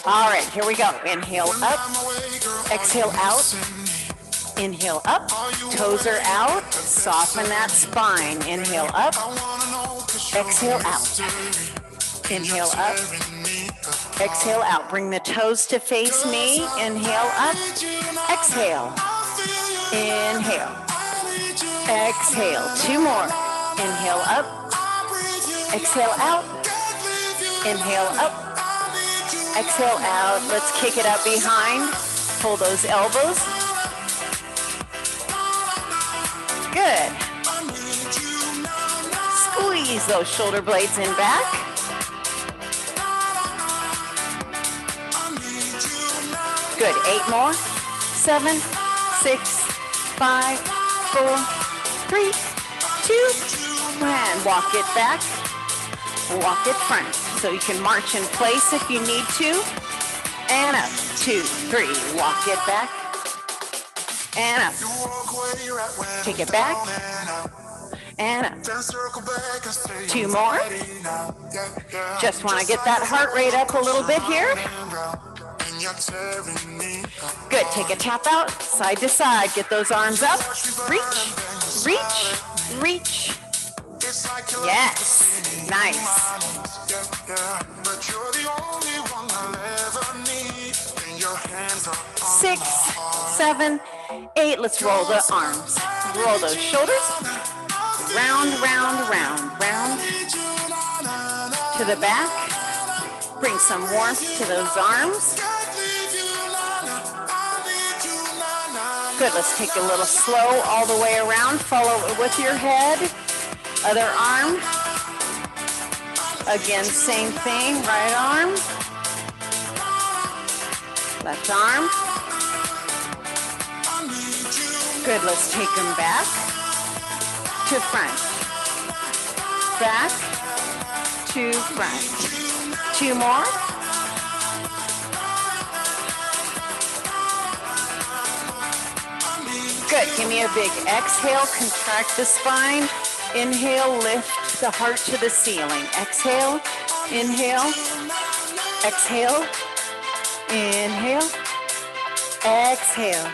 All right, here we go. Inhale up, exhale out. Inhale up, toes are out, soften that spine. Inhale up, exhale out. Inhale up, exhale out. Bring the toes to face me. Inhale up, exhale. Inhale, exhale. Two more. Inhale up, exhale out. Inhale up, exhale out. Let's kick it up behind. Pull those elbows. Good. Squeeze those shoulder blades in back. Good. 8 more. 7, 6, 5, 4, 3, 2, and walk it back. Walk it front. So you can march in place if you need to. And up. 2, 3. Walk it back. And up. Take it back. And up. 2 more. Just want to get that heart rate up a little bit here. Good. Take a tap out, side to side. Get those arms up. Reach, reach, reach. Yes. Nice. 6, 7, 8. Let's roll the arms. Roll those shoulders. Round, round, round, round. To the back. Bring some warmth to those arms. Good. Let's take a little slow all the way around. Follow it with your head. Other arm. Again, same thing. Right arm. Left arm. Good. Let's take them back to front. Back to front. 2 more. Good. Give me a big exhale. Contract the spine. Inhale. Lift the heart to the ceiling. Exhale. Inhale. Exhale. Inhale. Exhale.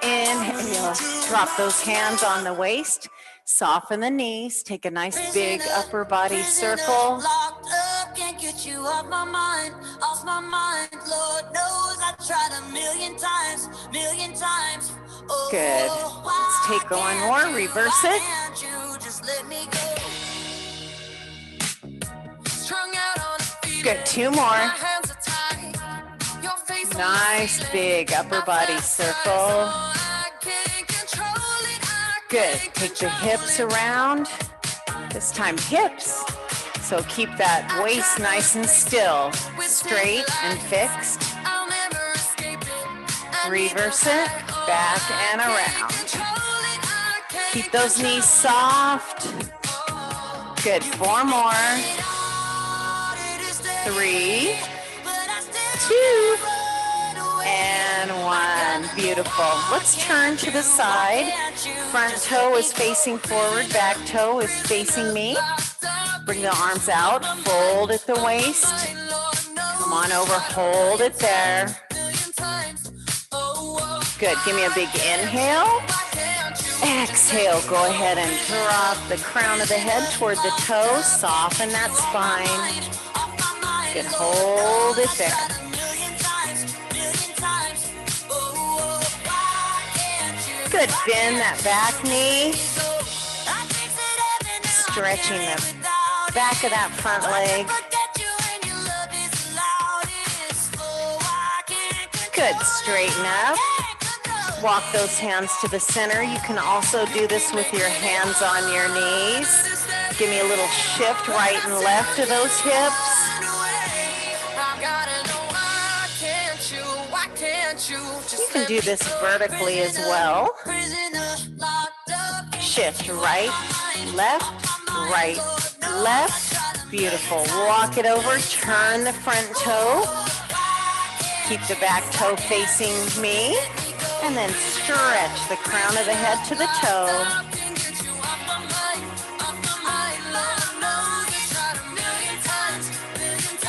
Inhale. Drop those hands on the waist. Soften the knees. Take a nice big upper body circle. Can't get you off my mind, Lord knows I tried a million times. Oh, good. Let's take one more, reverse it. Good, 2 more. Nice big upper body circle. Good, take the hips around. This time hips. So keep that waist nice and still, straight and fixed. Reverse it, back and around. Keep those knees soft. Good, 4 more. 3, 2, and 1. Beautiful. Let's turn to the side. Front toe is facing forward, back toe is facing me. Bring the arms out, fold at the waist. Come on over, hold it there. Good, give me a big inhale. Exhale, go ahead and drop the crown of the head toward the toes. Soften that spine. Good, hold it there. Good, bend that back knee. Stretching the back of that front leg. Good, straighten up. Walk those hands to the center. You can also do this with your hands on your knees. Give me a little shift right and left of those hips. You can do this vertically as well. Shift right, left, right, left. Beautiful. Walk it over, turn the front toe. Keep the back toe facing me. And then stretch the crown of the head to the toe.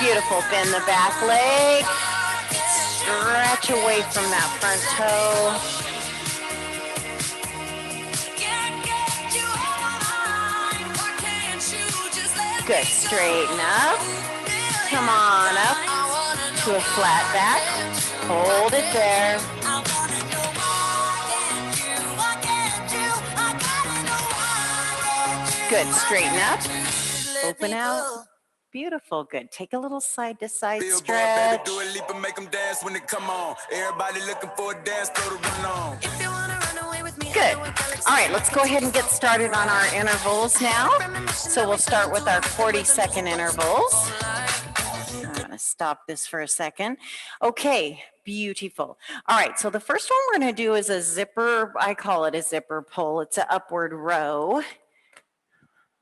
Beautiful. Bend the back leg. Stretch away from that front toe. Good. Straighten up. Come on up to a flat back. Hold it there. Good. Straighten up. Open out. Beautiful. Good. Take a little side to side stretch. Do a leap and make them dance when they come on. Everybody looking for a dance floor to run on. If you wanna run away with me, good. All right, let's go ahead and get started on our intervals now. So we'll start with our 40-second intervals. I'm gonna stop this for a second. Okay, beautiful. All right, so the first one we're gonna do is a zipper, I call it a zipper pull. It's an upward row.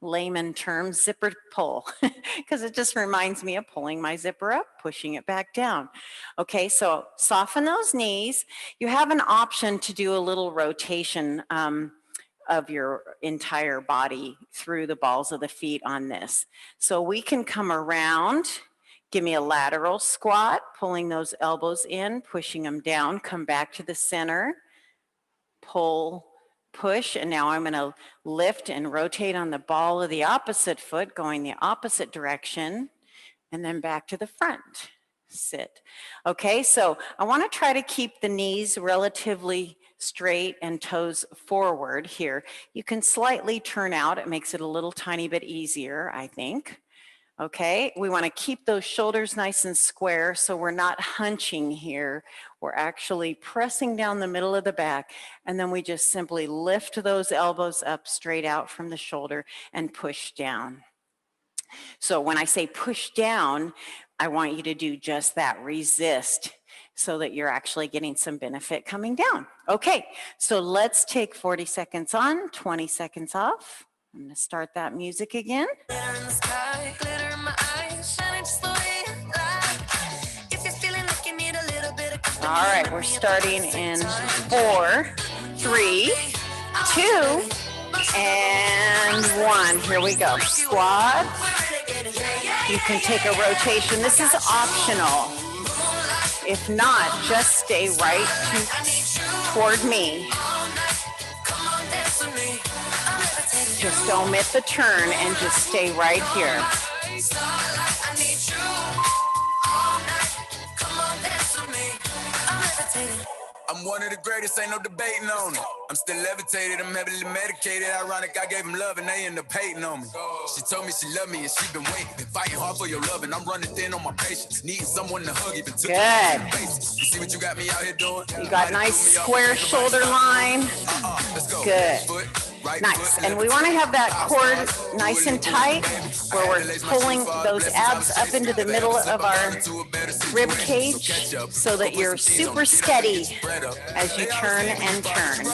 Layman term, zipper pull, because it just reminds me of pulling my zipper up, pushing it back down. Okay, so soften those knees. You have an option to do a little rotation of your entire body through the balls of the feet on this. So we can come around, give me a lateral squat, pulling those elbows in, pushing them down, come back to the center, pull, push, and now I'm going to lift and rotate on the ball of the opposite foot, going the opposite direction, and then back to the front. Sit. Okay, so I want to try to keep the knees relatively straight and toes forward here. You can slightly turn out. It makes it a little tiny bit easier, I think. Okay, we want to keep those shoulders nice and square so we're not hunching here. We're actually pressing down the middle of the back, and then we just simply lift those elbows up straight out from the shoulder and push down. So when I say push down, I want you to do just that, resist, so that you're actually getting some benefit coming down. Okay, so let's take 40 seconds on, 20 seconds off. I'm going to start that music again. Glitter in the sky, glitter in my eyes, shining just the way you like. If you're feeling like you need a little bit of company, all right, we're starting in 4, 3, 2, and 1. Here we go. Squat. You can take a rotation. This is optional. If not, just stay right toward me. Just omit the turn and just stay right here. I'm one of the greatest, ain't no debating on it. I'm still levitated, I'm heavily medicated. Ironic, I gave him love and they end up hating on me. She told me she loved me and she been waiting. Been fighting hard for your love and I'm running thin on my patience. Needing someone to hug, even took good. You see what you got me out here doing? You got nice square shoulder line. Let's go. Good. Nice, and we want to have that core nice and tight where we're pulling those abs up into the middle of our rib cage so that you're super steady as you turn and turn.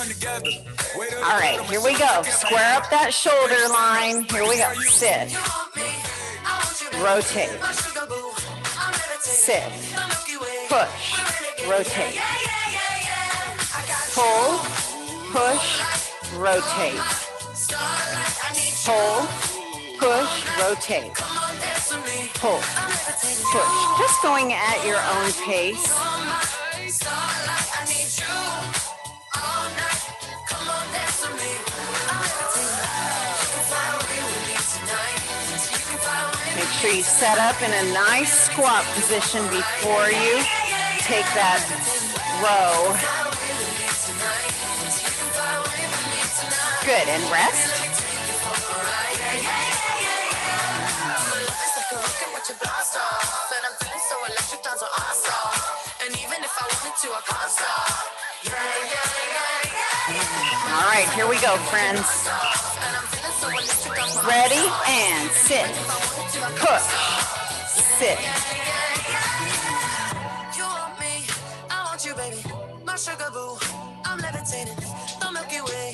All right, here we go. Square up that shoulder line. Here we go. Sit. Rotate. Sit. Push. Rotate. Pull. Push. Rotate. Pull, push, rotate. Pull, push. Just going at your own pace. Make sure you set up in a nice squat position before you take that row. Good, and rest. All right, here we go, friends. Ready, and sit. Push. Sit. You want me, I want you, baby. My sugar boo, I'm levitating. The Milky Way.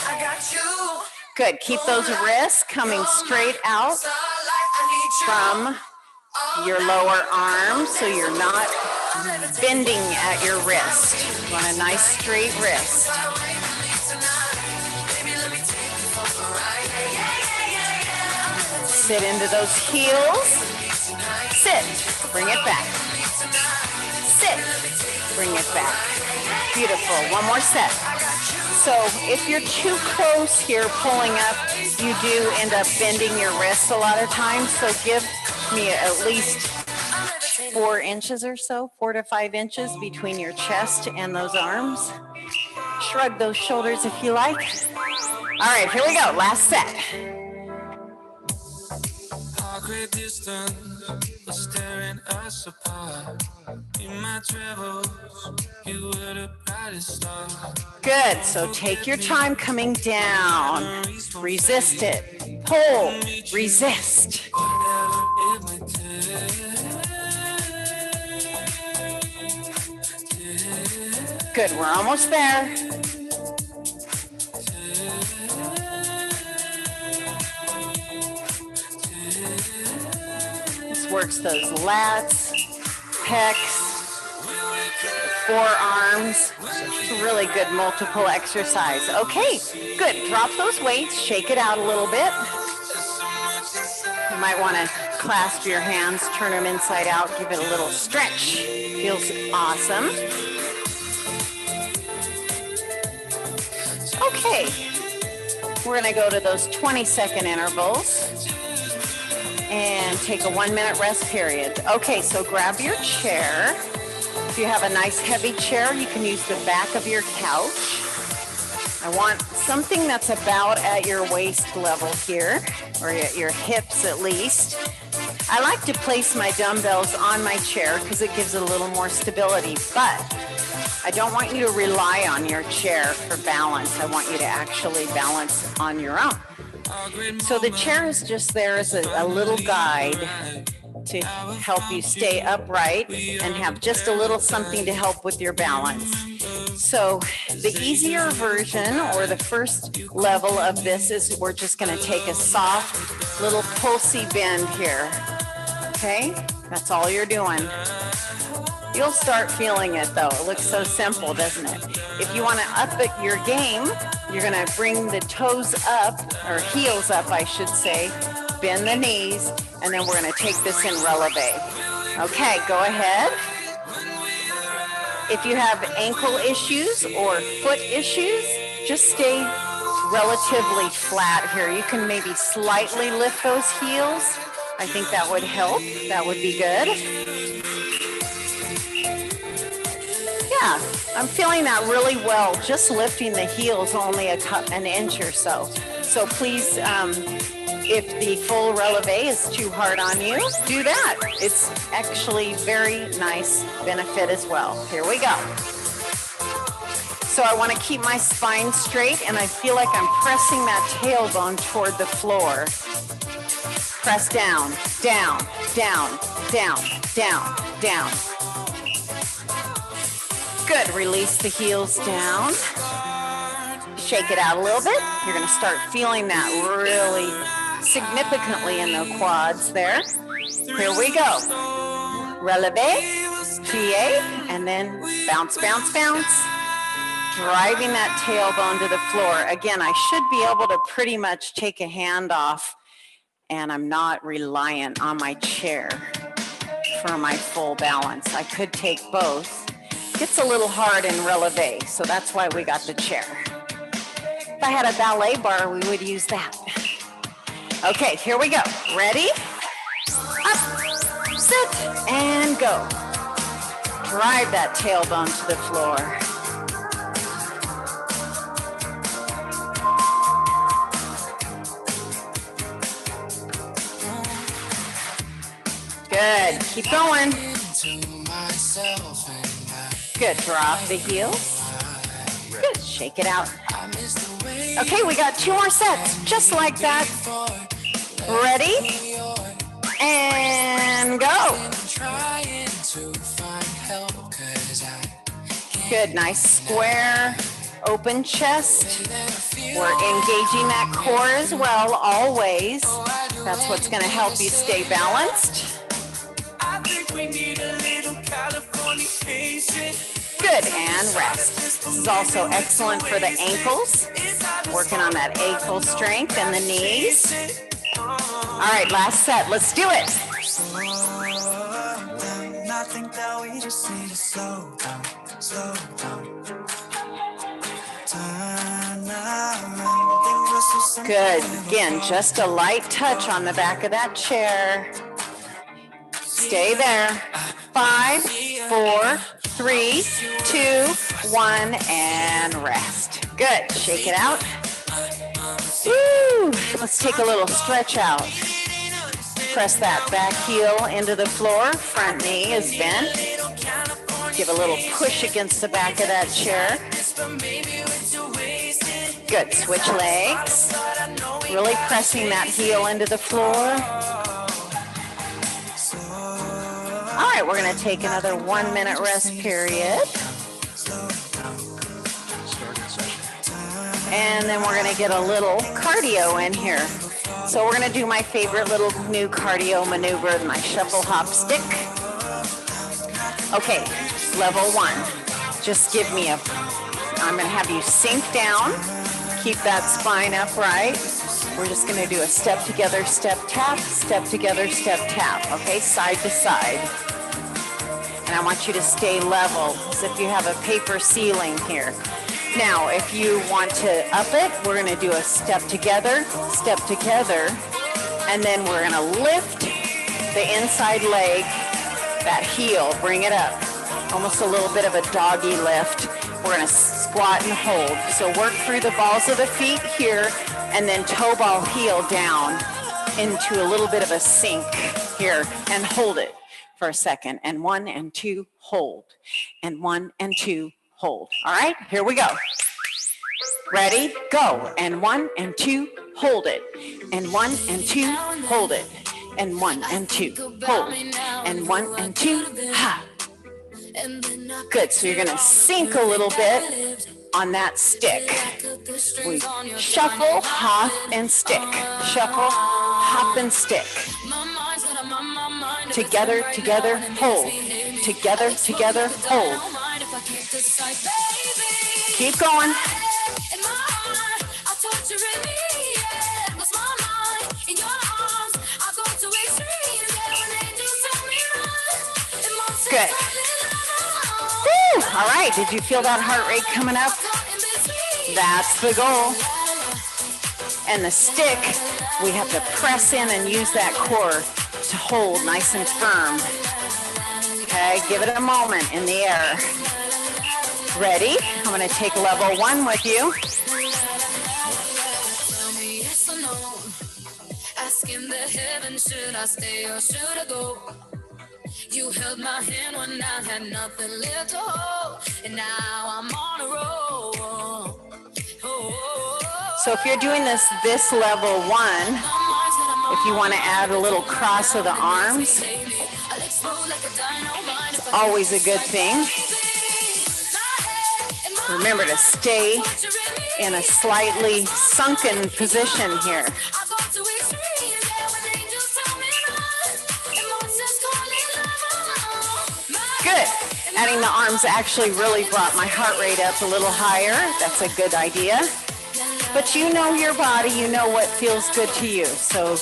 I got you. Good. Keep those wrists coming straight out from your lower arm so you're not bending at your wrist. You want a nice straight wrist. Sit into those heels. Sit, bring it back. Sit, bring it back. Beautiful, one more set. So if you're too close here pulling up, you do end up bending your wrists a lot of times. So give me at least 4 inches or so, 4 to 5 inches between your chest and those arms. Shrug those shoulders if you like. All right, here we go, last set. Staring us apart. In my travels, you were the brightest star. Good, so take your time coming down. Resist it. Pull, resist. Good, we're almost there. Works those lats, pecs, forearms. It's a really good multiple exercise. Okay, good. Drop those weights, shake it out a little bit. You might want to clasp your hands, turn them inside out, give it a little stretch. Feels awesome. Okay, we're going to go to those 20-second intervals and take a 1-minute rest period. Okay, so grab your chair. If you have a nice heavy chair, you can use the back of your couch. I want something that's about at your waist level here, or at your hips at least. I like to place my dumbbells on my chair because it gives it a little more stability, but I don't want you to rely on your chair for balance. I want you to actually balance on your own. So the chair is just there as a little guide to help you stay upright and have just a little something to help with your balance. So the easier version, or the first level of this, is we're just going to take a soft little pulsy bend here. Okay, that's all you're doing. You'll start feeling it though. It looks so simple, doesn't it? If you want to up it your game, you're going to bring the toes up, or heels up, I should say, bend the knees, and then we're going to take this in releve. Okay, go ahead. If you have ankle issues or foot issues, just stay relatively flat here. You can maybe slightly lift those heels. I think that would help. That would be good. Yeah, I'm feeling that really well, just lifting the heels only an inch or so. So please, if the full releve is too hard on you, do that. It's actually very nice benefit as well. Here we go. So I want to keep my spine straight, and I feel like I'm pressing that tailbone toward the floor. Press down, down, down, down, down, down. Good, release the heels down. Shake it out a little bit. You're going to start feeling that really significantly in the quads there. Here we go. Releve, plie, and then bounce, bounce, bounce. Driving that tailbone to the floor. Again, I should be able to pretty much take a hand off, and I'm not reliant on my chair for my full balance. I could take both. Gets a little hard in releve, so that's why we got the chair. If I had a ballet bar, we would use that. Okay, here we go. Ready? Up, sit, and go. Drive that tailbone to the floor. Good, keep going. Good, drop the heels. Good, shake it out. Okay, we got 2 more sets, just like that. Ready? And go. Good, nice square, open chest. We're engaging that core as well, always. That's what's gonna help you stay balanced. Good, and rest. This is also excellent for the ankles. Working on that ankle strength and the knees. All right, last set. Let's do it. I think that we just need to slow down, slow down. Turn around, think we're so simple. Good. Again, just a light touch on the back of that chair. Stay there. 5, 4, 3, 2, 1, and rest. Good. Shake it out. Woo! Let's take a little stretch out. Press that back heel into the floor. Front knee is bent. Give a little push against the back of that chair. Good. Switch legs. Really pressing that heel into the floor. All right, we're going to take another 1 minute rest period. And then we're going to get a little cardio in here. So we're going to do my favorite little new cardio maneuver, my shuffle hop stick. Okay, level 1. Just give me I'm going to have you sink down. Keep that spine upright. We're just going to do a step together, step tap, step together, step tap. Okay, side to side. And I want you to stay level as if you have a paper ceiling here. Now, if you want to up it, we're going to do a step together, and then we're going to lift the inside leg, that heel, bring it up. Almost a little bit of a doggy lift. We're going to squat and hold. So work through the balls of the feet here, and then toe ball heel down into a little bit of a sink here, and hold it for a second. And 1 and 2, hold. And 1 and 2, hold. All right, here we go. Ready, go. And 1 and 2, hold it. And 1 and 2, hold it. And 1 and 2, hold. And 1 and 2, ha. Good, so you're gonna sink a little bit on that stick. We shuffle, hop, and stick. Shuffle, hop, and stick. Together, together, hold. Together, together, hold. Keep going. Good. Woo! All right, did you feel that heart rate coming up? That's the goal. And the stick, we have to press in and use that core to hold nice and firm. Okay, give it a moment in the air. Ready? I'm going to take level 1 with you. Asking the heaven, should I stay or should I go? You held my hand when I had nothing left to hold, and now I'm on a roll. So if you're doing this level 1, if you want to add a little cross of the arms, it's always a good thing. Remember to stay in a slightly sunken position here. Good. Adding the arms actually really brought my heart rate up a little higher. That's a good idea. But you know your body, you know what feels good to you. So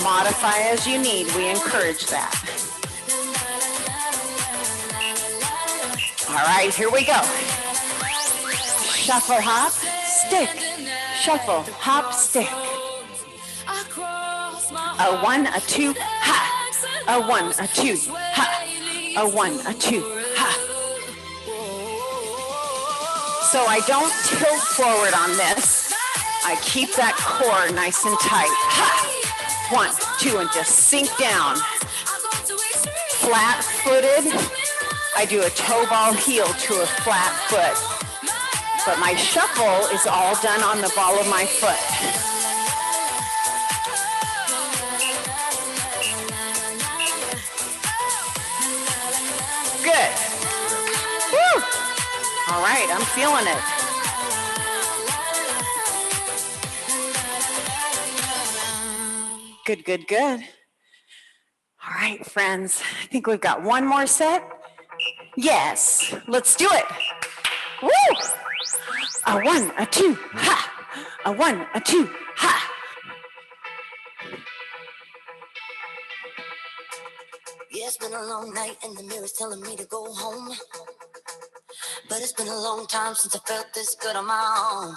modify as you need. We encourage that. All right, here we go. Shuffle, hop, stick. Shuffle, hop, stick. A 1, a 2, ha. A 1, a 2, ha. A 1, a 2, ha. So I don't tilt forward on this. I keep that core nice and tight. Ha. 1, 2, and just sink down. Flat-footed. I do a toe ball heel to a flat foot. But my shuffle is all done on the ball of my foot. Good. Woo. All right, I'm feeling it. Good, good, good. All right, friends, I think we've got one more set. Yes, let's do it. Woo! A 1, a 2, ha. A 1, a 2, ha. Yeah, it's been a long night and the mirror's telling me to go home. But it's been a long time since I felt this good on my own.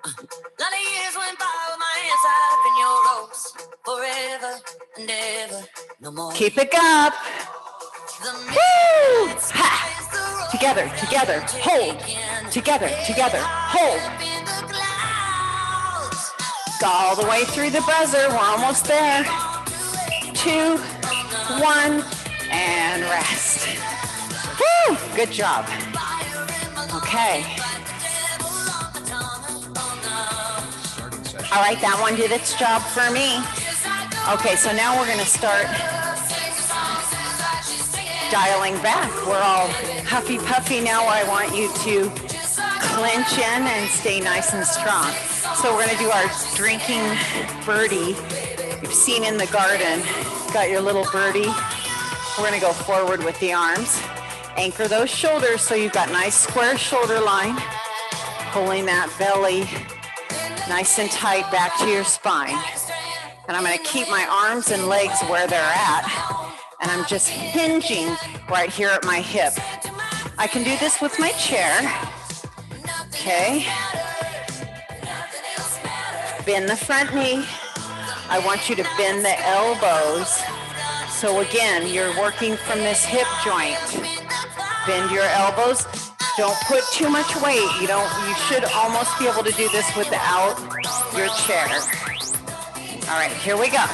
Lot of years went by with my hands tied up in your ropes. Forever and ever, no more. Keep it up. Woo! Ha! Together, together, hold. Together, together, hold. All the way through the buzzer. We're almost there. 2, 1, and rest. Woo! Good job. Okay. All right, that one did its job for me. Okay, so now we're going to start dialing back. We're all huffy puffy now. I want you to clench in and stay nice and strong. So we're going to do our drinking birdie. You've seen in the garden, got your little birdie. We're going to go forward with the arms. Anchor those shoulders so you've got nice square shoulder line. Pulling that belly nice and tight back to your spine. And I'm going to keep my arms and legs where they're at. And I'm just hinging right here at my hip. I can do this with my chair. Okay. Bend the front knee. I want you to bend the elbows. So again, you're working from this hip joint. Bend your elbows. Don't put too much weight. You should almost be able to do this without your chair. All right, here we go.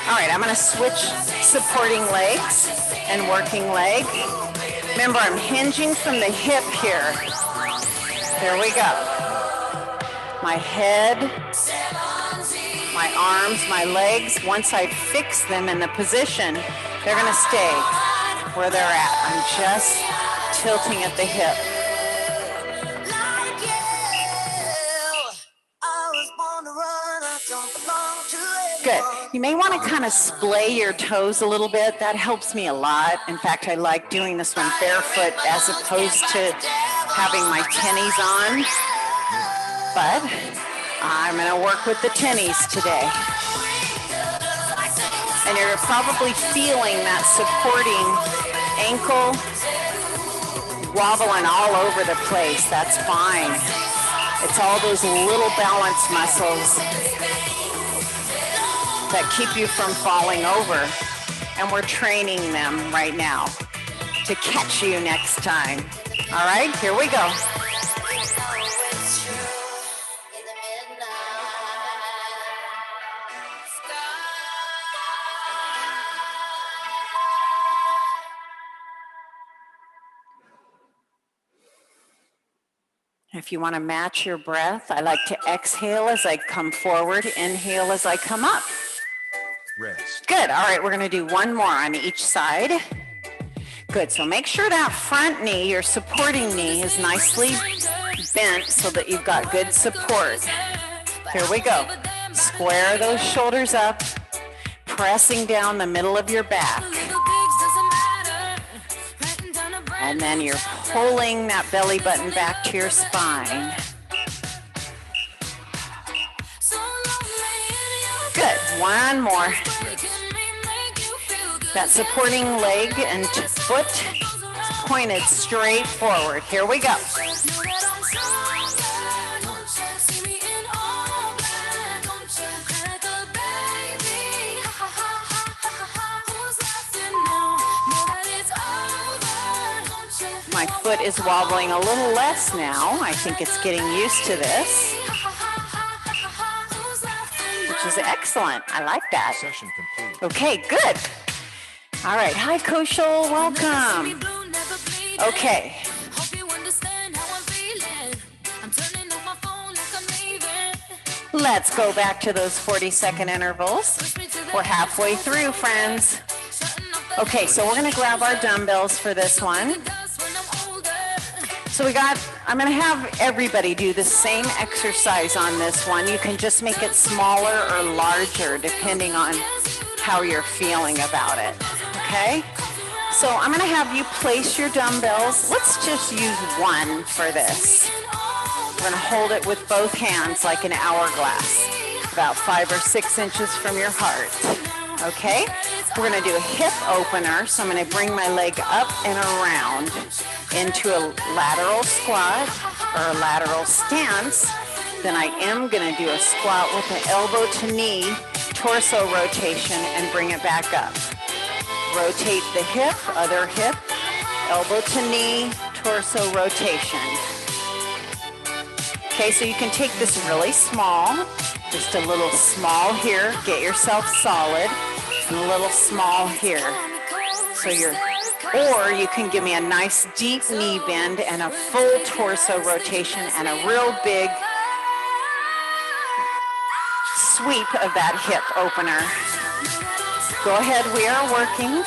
All right, I'm going to switch supporting legs and working leg. Remember, I'm hinging from the hip here. There we go. My head, my arms, my legs, once I fix them in the position, they're going to stay where they're at. I'm just tilting at the hip. Good. You may want to kind of splay your toes a little bit. That helps me a lot. In fact, I like doing this one barefoot as opposed to having my tennies on. But I'm going to work with the tennies today. And you're probably feeling that supporting ankle wobbling all over the place. That's fine. It's all those little balance muscles that keep you from falling over. And we're training them right now to catch you next time. All right, here we go. If you want to match your breath, I like to exhale as I come forward, inhale as I come up. Rest. Good. All right, we're going to do one more on each side. Good. So make sure that front knee, your supporting knee, is nicely bent so that you've got good support. Here we go. Square those shoulders up, pressing down the middle of your back. And then you're pulling that belly button back to your spine. Good. One more. That supporting leg and foot pointed straight forward. Here we go. My foot is wobbling a little less now. I think it's getting used to this, which is excellent. I like that. Session complete. Okay, good. All right. Hi, Koshal. Welcome. Okay. Let's go back to those 40-second intervals. We're halfway through, friends. Okay, so we're going to grab our dumbbells for this one. So I'm gonna have everybody do the same exercise on this one. You can just make it smaller or larger depending on how you're feeling about it, okay? So I'm gonna have you place your dumbbells. Let's just use one for this. We're gonna hold it with both hands like an hourglass, about 5 or 6 inches from your heart, okay? We're gonna do a hip opener, so I'm gonna bring my leg up and around into a lateral squat or a lateral stance. Then I am gonna do a squat with the elbow to knee, torso rotation, and bring it back up. Rotate the hip, other hip, elbow to knee, torso rotation. Okay, so you can take this really small, just a little small here, get yourself solid, and a little small here. So or you can give me a nice deep knee bend and a full torso rotation and a real big sweep of that hip opener. Go ahead, we are working.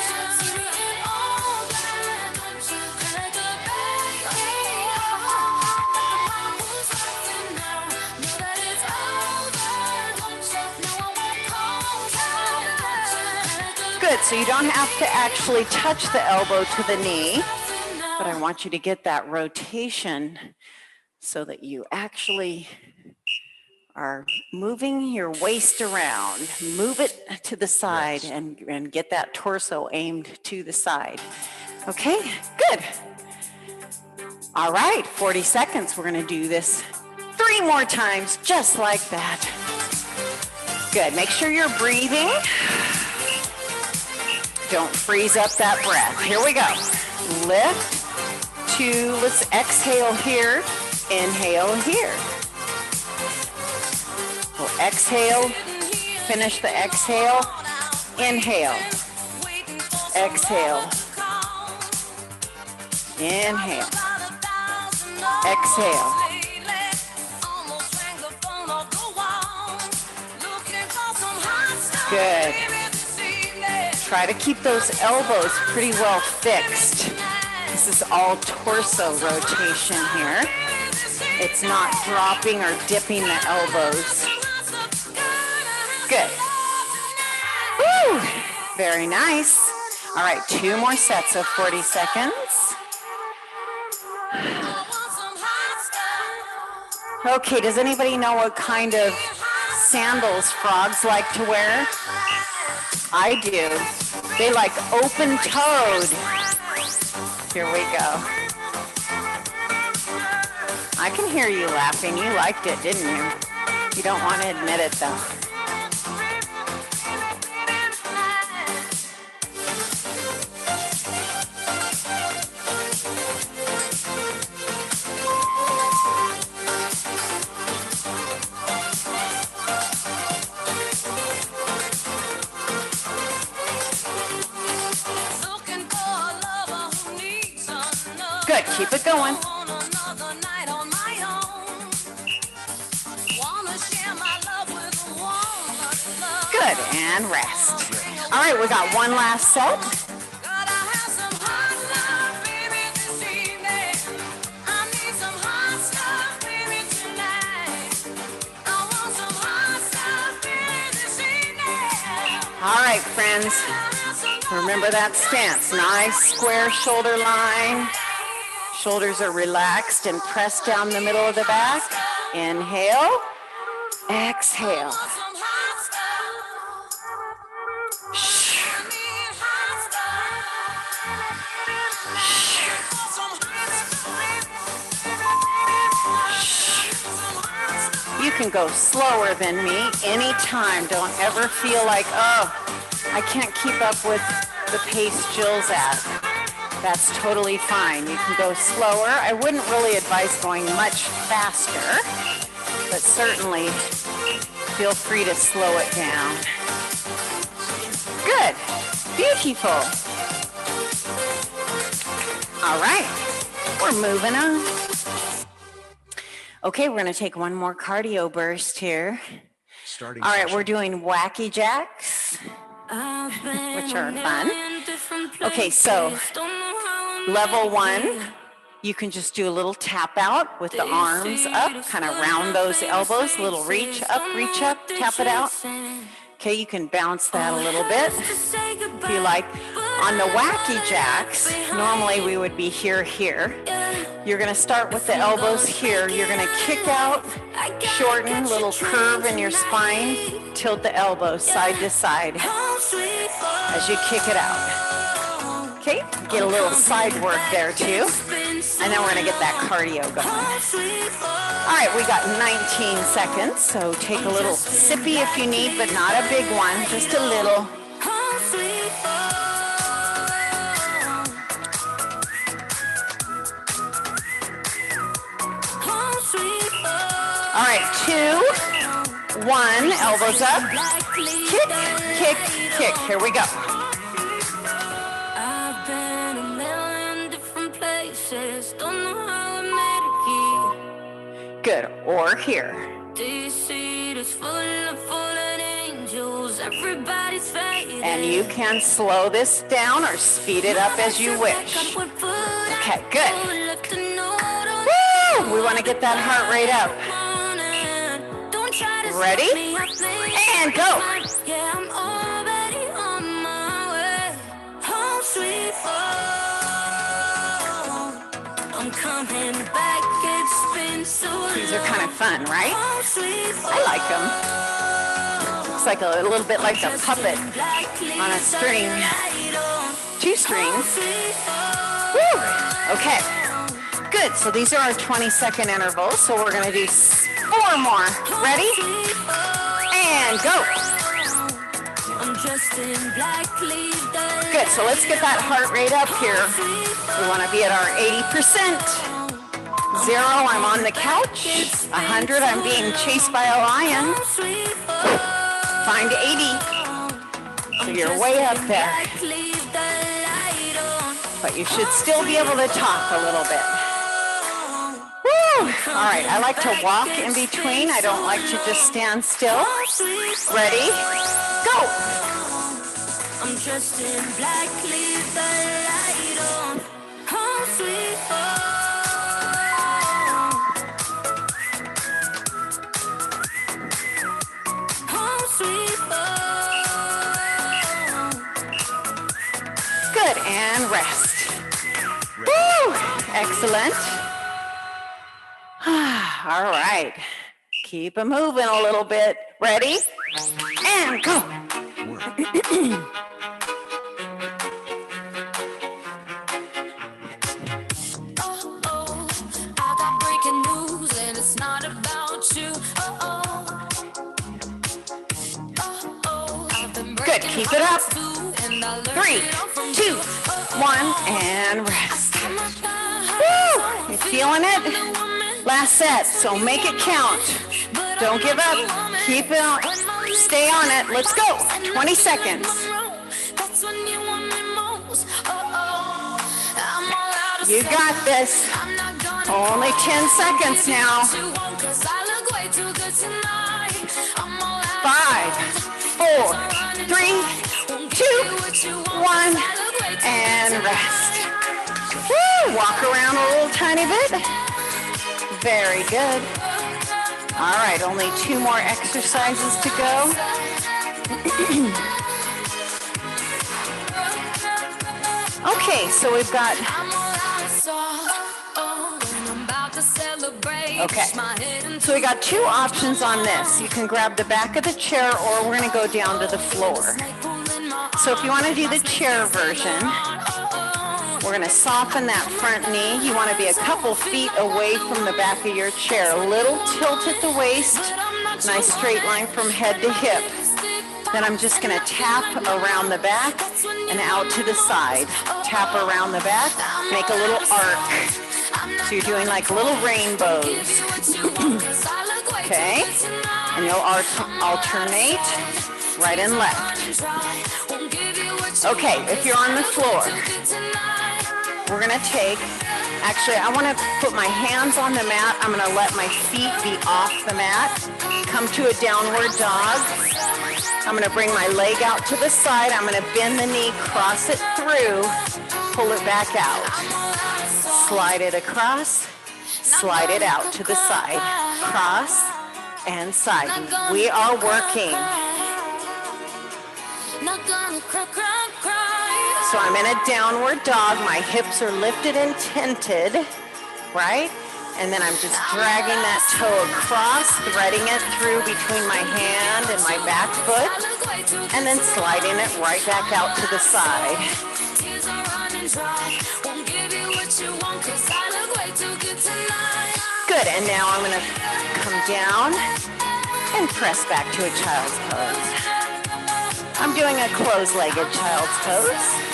Good, so you don't have to actually touch the elbow to the knee, but I want you to get that rotation so that you actually are moving your waist around. Move it to the side and get that torso aimed to the side. Okay, good. All right, 40 seconds. We're gonna do this 3 more times, just like that. Good, make sure you're breathing. Don't freeze up that breath. Here we go. Lift, 2, let's exhale here, inhale here. We'll exhale, finish the exhale, inhale, exhale, inhale, exhale. Good. Try to keep those elbows pretty well fixed. This is all torso rotation here. It's not dropping or dipping the elbows. Good. Woo! Very nice. All right, 2 more sets of 40 seconds. Okay, does anybody know what kind of sandals frogs like to wear? I do. They like open-toed. Here we go. I can hear you laughing. You liked it, didn't you? You don't want to admit it, though. Good, keep it going. Good, and rest. All right, we got one last set. All right, friends, remember that stance. Nice square shoulder line. Shoulders are relaxed and pressed down the middle of the back. Inhale, exhale. You can go slower than me anytime. Don't ever feel like, oh, I can't keep up with the pace Jill's at. That's totally fine. You can go slower. I wouldn't really advise going much faster, but certainly feel free to slow it down. Good. Beautiful. All right. We're moving on. Okay, we're going to take one more cardio burst here. All right, we're doing wacky jacks, which are fun. Okay, so level 1, You can just do a little tap out with the arms up, kind of round those elbows, little reach up, tap it out. Okay, you can bounce that a little bit if you like. On the wacky jacks, normally we would be here. You're gonna start with the elbows here. You're gonna kick out, shorten, little curve in your spine, tilt the elbows side to side as you kick it out. Okay, get a little side work there too. And then we're gonna get that cardio going. All right, we got 19 seconds, so take a little sippy if you need, but not a big one, just a little. All right, 2, 1, elbows up, kick, kick, kick. Here we go. I've been a million different places, don't know how I made it here. Good, or here. DC is full of angels, everybody's fading. And you can slow this down or speed it up as you wish. Okay, good. Woo! We want to get that heart rate up. Ready? And go. Yeah, I'm already on my way. Home sweet home. I'm coming back. It's been so long. These are kind of fun, right? I like them. Looks like a little bit like a puppet on a string. 2 strings. Woo! Okay. Good. So these are our 20-second intervals. So we're going to do 4 more. Ready? And go. Good. So let's get that heart rate up here. We want to be at our 80%. 0, I'm on the couch. 100, I'm being chased by a lion. Find 80. So you're way up there. But you should still be able to talk a little bit. Woo! All right, I like to walk in between. I don't like to just stand still. Ready? Go! I'm dressed in black, leave the light on. Home sweet home. Home sweet home. Good, and rest. Woo! Excellent. All right, keep it moving a little bit. Ready? And go. I got breaking news and it's not about you. Good, keep it up. 3, 2, 1, and rest. Woo! You feeling it? Last set, so make it count. Don't give up. Keep it on. Stay on it. Let's go. 20 seconds. You got this. Only 10 seconds now. 5, 4, 3, 2, 1, and rest. Woo! Walk around a little tiny bit. Very good. All right, only 2 more exercises to go. Okay, so we've got... Okay, so we got 2 options on this. You can grab the back of the chair or we're gonna go down to the floor. So if you wanna do the chair version, we're gonna soften that front knee. You wanna be a couple feet away from the back of your chair. A little tilt at the waist, nice straight line from head to hip. Then I'm just gonna tap around the back and out to the side. Tap around the back, make a little arc. So you're doing like little rainbows. Okay, and you'll alternate right and left. Okay, if you're on the floor, we're gonna take, actually I wanna put my hands on the mat. I'm gonna let my feet be off the mat. Come to a downward dog. I'm gonna bring my leg out to the side. I'm gonna bend the knee, cross it through, pull it back out. Slide it across, slide it out to the side. Cross and side. We are working. So I'm in a downward dog. My hips are lifted and tented, right? And then I'm just dragging that toe across, threading it through between my hand and my back foot, and then sliding it right back out to the side. Good, and now I'm gonna come down and press back to a child's pose. I'm doing a closed-legged child's pose.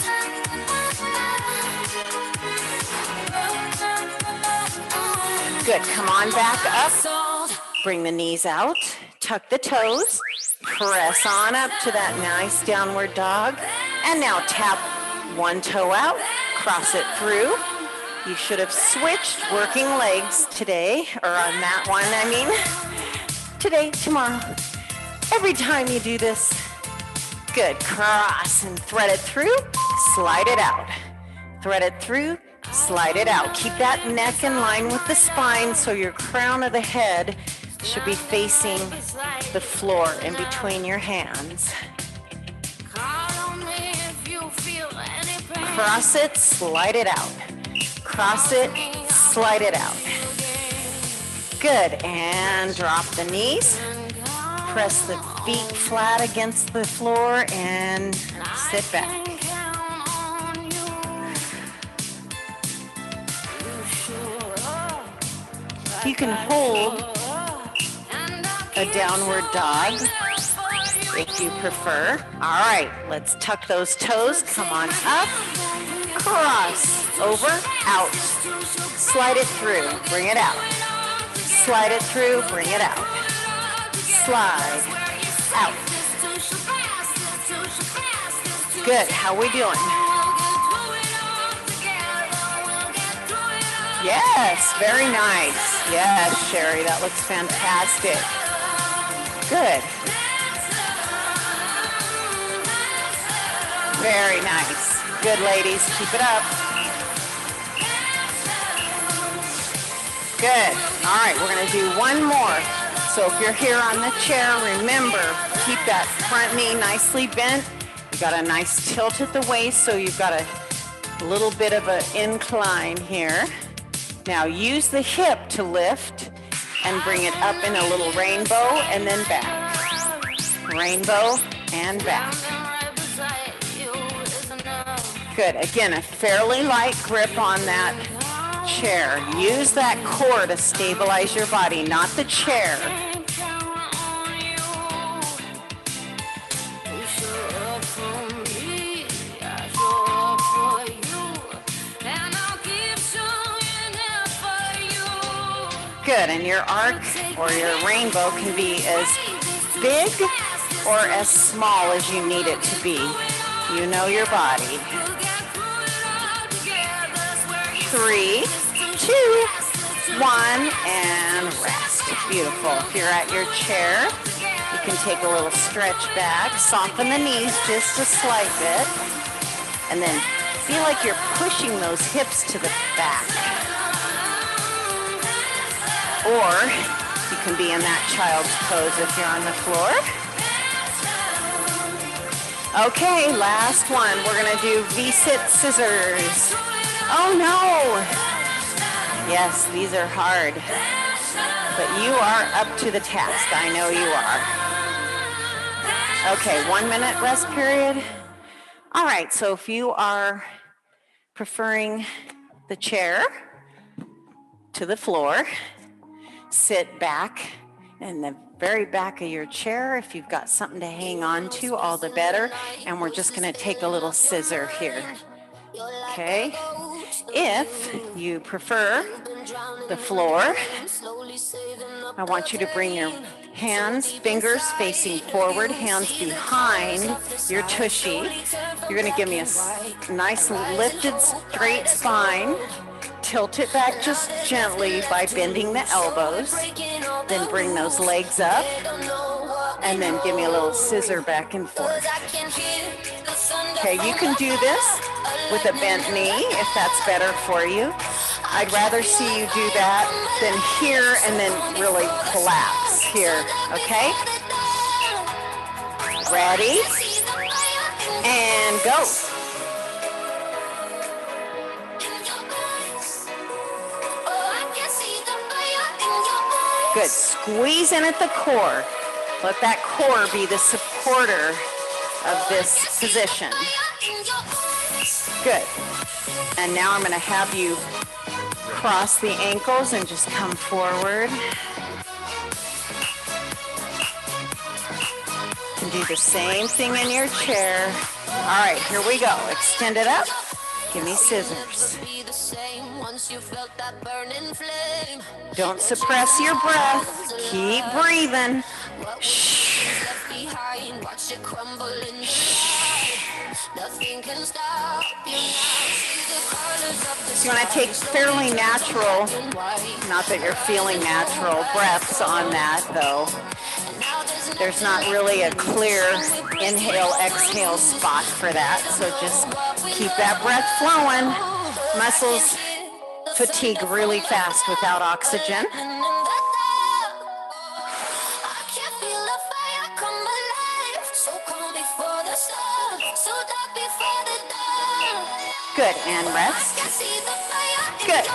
Good, come on back up. Bring the knees out, tuck the toes, press on up to that nice downward dog. And now tap one toe out, cross it through. You should have switched working legs today, or on that one, I mean. Today, tomorrow. Every time you do this. Good, cross and thread it through, slide it out. Thread it through, slide it out. Keep that neck in line with the spine so your crown of the head should be facing the floor in between your hands. Cross it, slide it out. Cross it, slide it out. Good, and drop the knees. Press the feet flat against the floor and sit back. You can hold a downward dog if you prefer. All right, let's tuck those toes. Come on up. Cross, over, out. Slide it through, bring it out. Slide it through, bring it out. Slide, out. Good, how we doing? Yes, very nice. Yes, Sherry, that looks fantastic. Good. Very nice. Good, ladies, keep it up. Good. All right, we're gonna do one more. So if you're here on the chair, remember, keep that front knee nicely bent. You got a nice tilt at the waist, so you've got a little bit of an incline here. Now use the hip to lift and bring it up in a little rainbow and then back. Rainbow and back. Good. Again, a fairly light grip on that chair. Use that core to stabilize your body, not the chair. Good, and your arc or your rainbow can be as big or as small as you need it to be. You know your body. 3, 2, 1, and rest. Beautiful. If you're at your chair, you can take a little stretch back, soften the knees just a slight bit, and then feel like you're pushing those hips to the back. Or you can be in that child's pose if you're on the floor. Okay, last one. We're gonna do V-sit scissors. Oh no! Yes, these are hard, but you are up to the task. I know you are. Okay, 1 minute rest period. All right, so if you are preferring the chair to the floor, sit back in the very back of your chair. If you've got something to hang on to, all the better. And we're just gonna take a little scissor here. Okay? If you prefer the floor, I want you to bring your hands, fingers facing forward, hands behind your tushy. You're gonna give me a nice lifted straight spine. Tilt it back just gently by bending the elbows. Then bring those legs up. And then give me a little scissor back and forth. Okay, you can do this with a bent knee if that's better for you. I'd rather see you do that than here and then really collapse here, okay? Ready? And go. Good. Squeeze in at the core. Let that core be the supporter of this position. Good. And now I'm going to have you cross the ankles and just come forward. You can do the same thing in your chair. All right, here we go. Extend it up. Give me scissors. Don't suppress your breath. Keep breathing. Shh. You want to take fairly natural, not that you're feeling natural, breaths on that though. There's not really a clear inhale, exhale spot for that. So just keep that breath flowing. Muscles fatigue really fast without oxygen. Good, and rest. Good.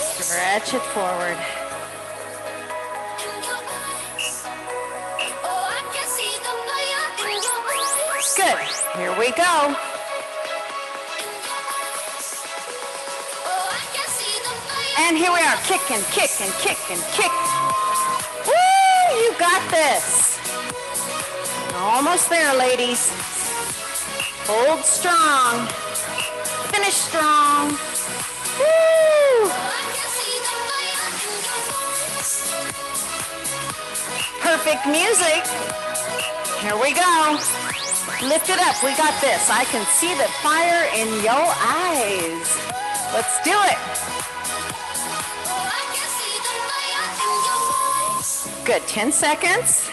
Stretch it forward. Good. Here we go. And here we are. Kick and kick and kick and kick. Woo! You got this. Almost there, ladies. Hold strong. Finish strong. Woo! Perfect music. Here we go. Lift it up. We got this. I can see the fire in your eyes. Let's do it. Good. 10 seconds.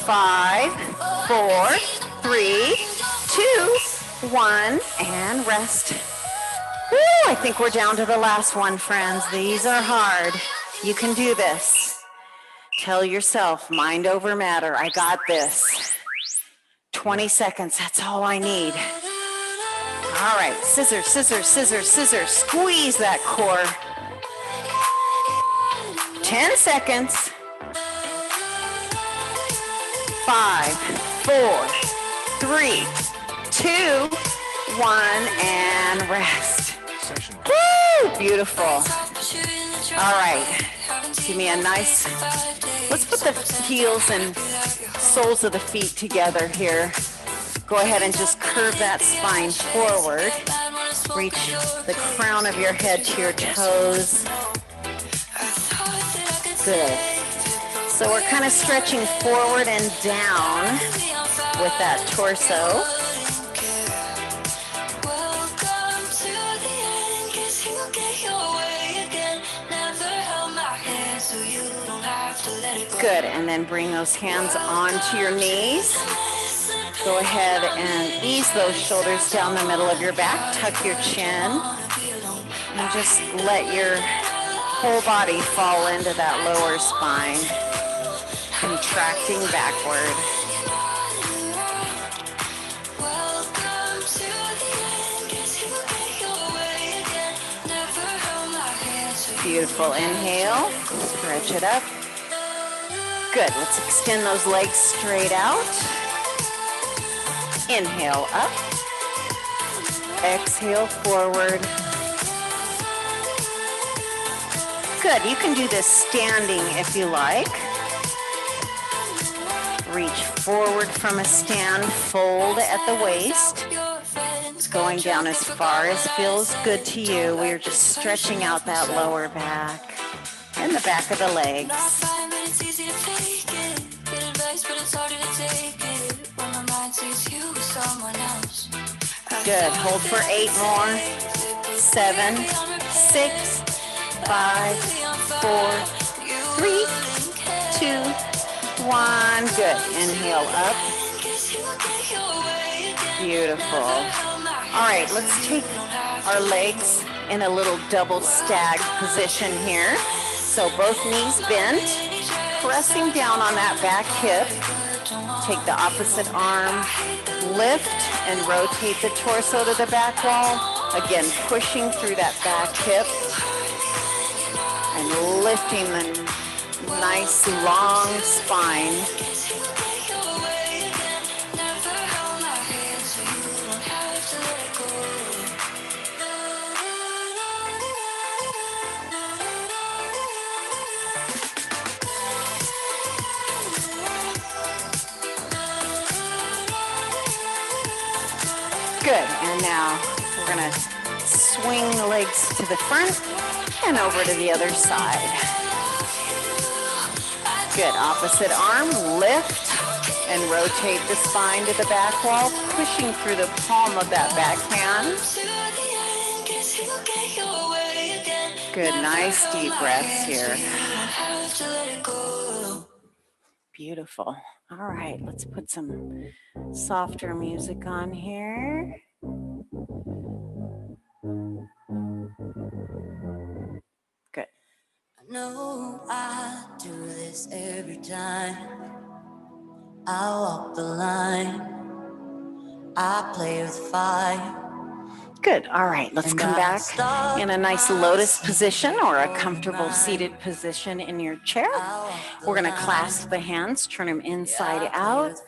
5, 4, 3, 2, 1, and rest. Woo, I think we're down to the last one, friends. These are hard. You can do this. Tell yourself, mind over matter. I got this. 20 seconds, that's all I need. All right, scissors, scissors, scissors, scissors. Squeeze that core. 10 seconds. 5, 4, 3, 2, 1, and rest. Woo! Beautiful. All right. Give me a nice, let's put the heels and soles of the feet together here. Go ahead and just curve that spine forward. Reach the crown of your head to your toes. Good. So we're kind of stretching forward and down with that torso. Good, and then bring those hands onto your knees. Go ahead and ease those shoulders down the middle of your back. Tuck your chin. And just let your whole body fall into that lower spine. Contracting backward. Beautiful. Inhale. Stretch it up. Good. Let's extend those legs straight out. Inhale up. Exhale forward. Good. You can do this standing if you like. Reach forward from a stand. Fold at the waist. Going down as far as feels good to you. We're just stretching out that lower back and the back of the legs. Good. Hold for 8 more. 7, 6, 5, 4, 3, 2, 1. Good. Inhale up. Beautiful. All right, let's take our legs in a little double stag position here. So both knees bent, pressing down on that back hip. Take the opposite arm, lift and rotate the torso to the back wall. Again, pushing through that back hip and lifting the nice long spine. Good, and now we're gonna swing the legs to the front and over to the other side. Good, opposite arm, lift and rotate the spine to the back wall, pushing through the palm of that back hand. Good, nice deep breaths here. Beautiful. All right, let's put some softer music on here. Good. I know I do this every time. I walk the line. I play with fire. Good. All right, let's come back in a nice lotus position or a comfortable seated position in your chair. We're going to clasp the hands, turn them inside out,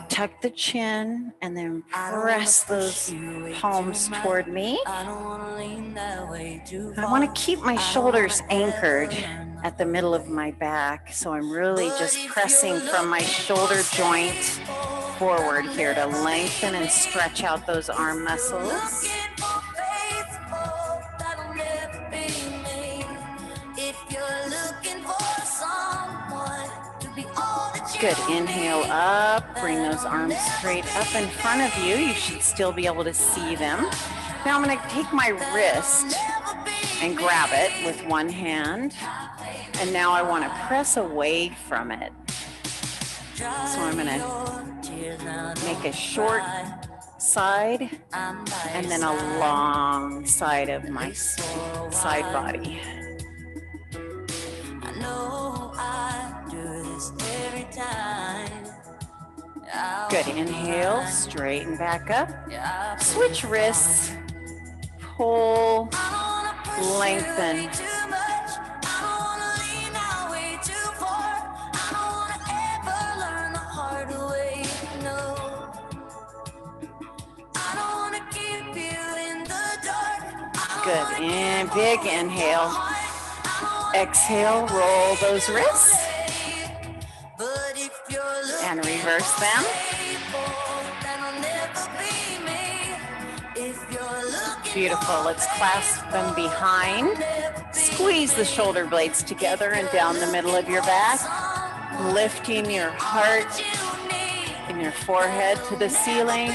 tuck the chin, and then press those palms toward me. I want to keep my shoulders anchored at the middle of my back, so I'm really just pressing from my shoulder joint forward here to lengthen and stretch out those arm muscles. Good, inhale up, bring those arms straight up in front of you. You should still be able to see them. Now I'm gonna take my wrist and grab it with one hand. And now I wanna press away from it. So I'm gonna make a short side and then a long side of my side body. I know I do this every time. Good, inhale, straighten back up. Switch wrists, pull, lengthen. Good, and big inhale. Exhale, roll those wrists. And reverse them. Beautiful, let's clasp them behind. Squeeze the shoulder blades together and down the middle of your back. Lifting your heart and your forehead to the ceiling.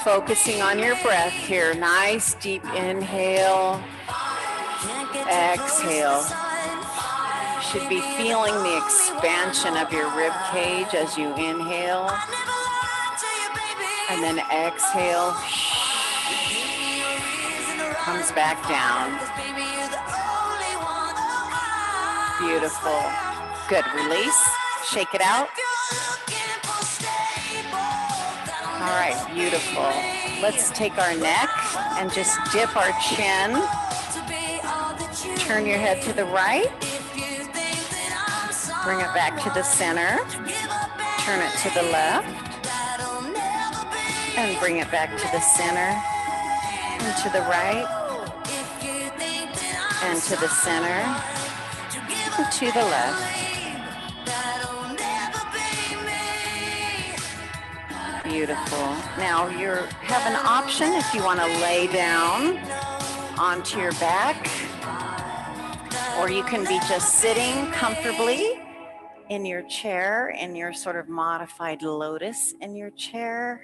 Focusing on your breath here. Nice deep inhale. Exhale. You should be feeling the expansion of your rib cage as you inhale. And then exhale. Comes back down. Beautiful. Good. Release. Shake it out. All right, beautiful. Let's take our neck and just dip our chin. Turn your head to the right. Bring it back to the center. Turn it to the left. And bring it back to the center. And to the right. And to the center. And to the left. Beautiful. Now you have an option if you want to lay down onto your back, or you can be just sitting comfortably in your chair, in your sort of modified lotus in your chair.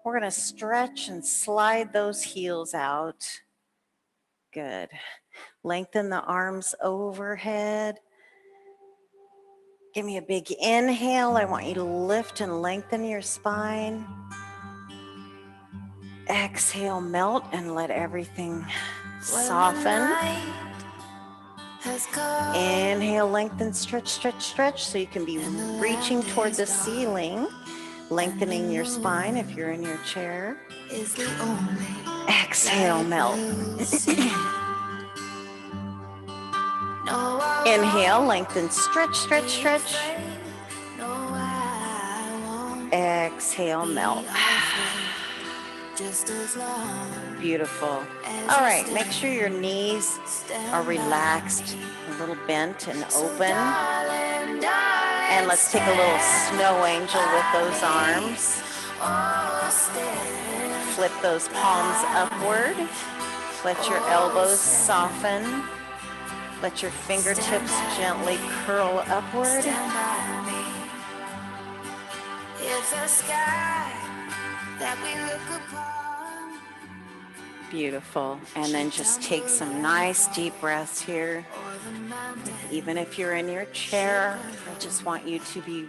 We're going to stretch and slide those heels out. Good. Lengthen the arms overhead. Give me a big inhale. I want you to lift and lengthen your spine. Exhale, melt, and let everything soften. Inhale, lengthen, stretch, stretch, stretch. So you can be reaching toward the ceiling, lengthening your spine if you're in your chair. Exhale, melt. Inhale, lengthen, stretch, stretch, stretch. Exhale, melt. Beautiful. All right, make sure your knees are relaxed, a little bent and open. And let's take a little snow angel with those arms. Flip those palms upward. Let your elbows soften. Let your fingertips gently curl upward. It's a sky that we look upon. Beautiful. And then just take some nice deep breaths here. Even if you're in your chair, I just want you to be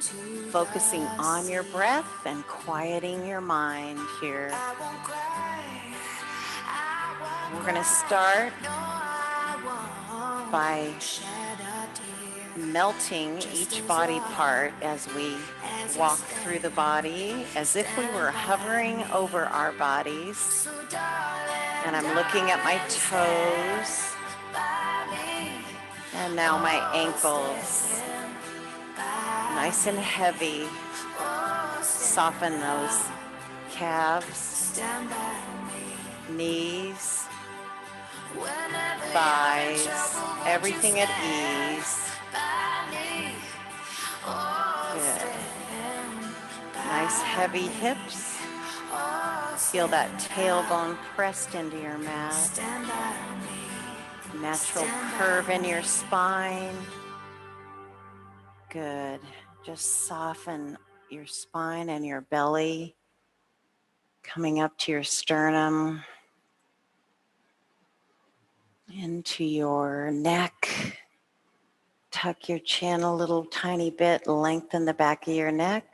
focusing on your breath and quieting your mind here. We're going to start by melting each body part as we walk through the body, as if we were hovering over our bodies. And I'm looking at my toes, and now my ankles, nice and heavy. Soften those calves, knees, thighs, everything at ease. Good. Nice heavy hips. Feel that tailbone pressed into your mat. Natural curve in your spine. Good. Just soften your spine and your belly, coming up to your sternum, into your neck. Tuck your chin a little tiny bit, lengthen the back of your neck.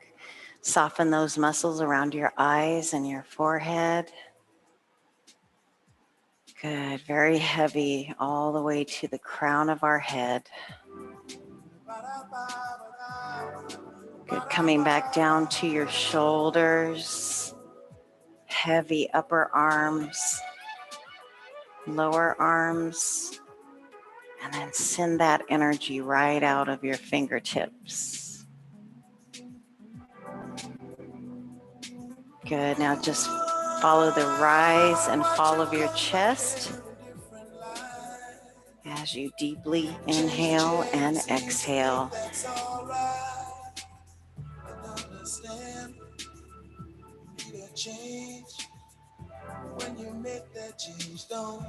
Soften those muscles around your eyes and your forehead. Good, very heavy all the way to the crown of our head. Good, coming back down to your shoulders. Heavy upper arms, lower arms. And then send that energy right out of your fingertips. Good, now just follow the rise and fall of your chest as you deeply inhale and exhale. When you make that change, don't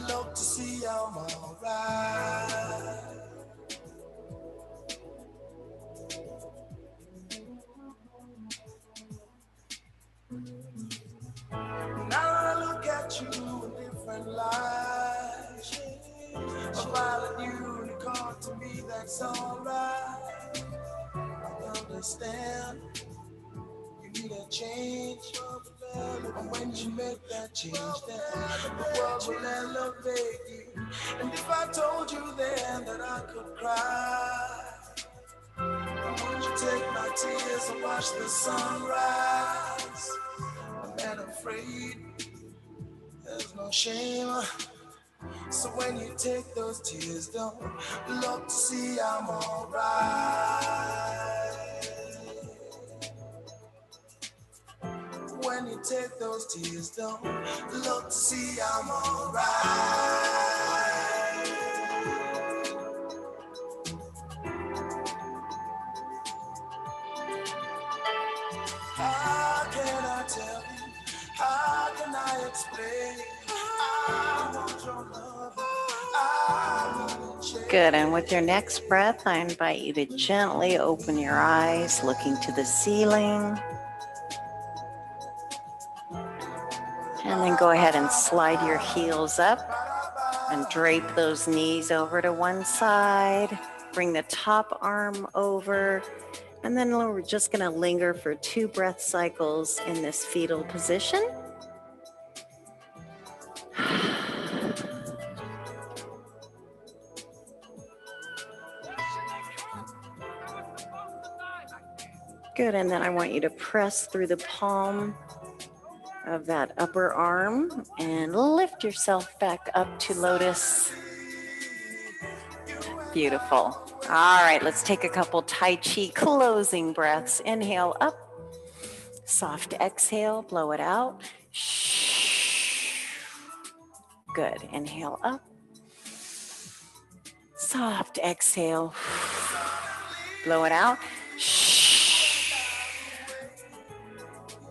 look to see I'm alright. Now I look at you in different light. A violet unicorn to me, that's alright. I understand you need a change. And when you make that change, then the world will elevate you. And if I told you then that I could cry, would you take my tears and watch the sunrise? I'm not afraid, there's no shame. So when you take those tears, don't look to see I'm alright. When you take those tears, don't look to see I'm alright. How can I tell you? How can I explain? I want your love. I want to change. Good, and with your next breath, I invite you to gently open your eyes, looking to the ceiling. And then go ahead and slide your heels up and drape those knees over to one side. Bring the top arm over. And then we're just going to linger for 2 breath cycles in this fetal position. Good, and then I want you to press through the palm of that upper arm and lift yourself back up to lotus. Beautiful. All right, let's take a couple Tai Chi closing breaths. Inhale up, soft exhale, blow it out. Good, inhale up, soft exhale, blow it out.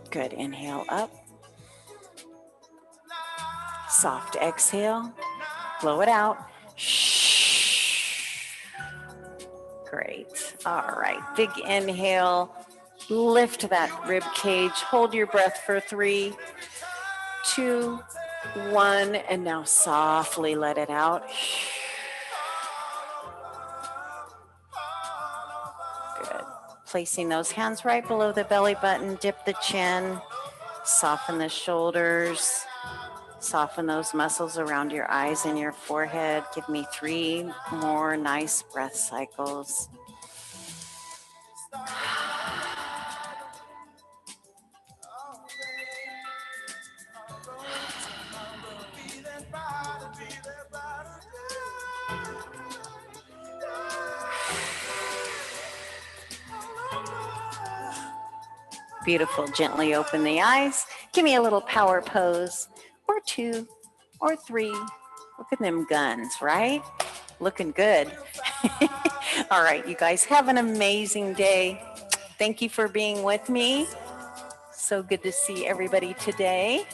Good, inhale up, soft exhale, blow it out. Great. All right, big inhale, lift that rib cage, hold your breath for 3, 2, 1, and now softly let it out. Good. Placing those hands right below the belly button, dip the chin, soften the shoulders, soften those muscles around your eyes and your forehead. Give me 3 more nice breath cycles. Beautiful. Gently open the eyes. Give me a little power pose, or 2, or 3. Look at them guns, right? Looking good. All right, you guys have an amazing day. Thank you for being with me. So good to see everybody today.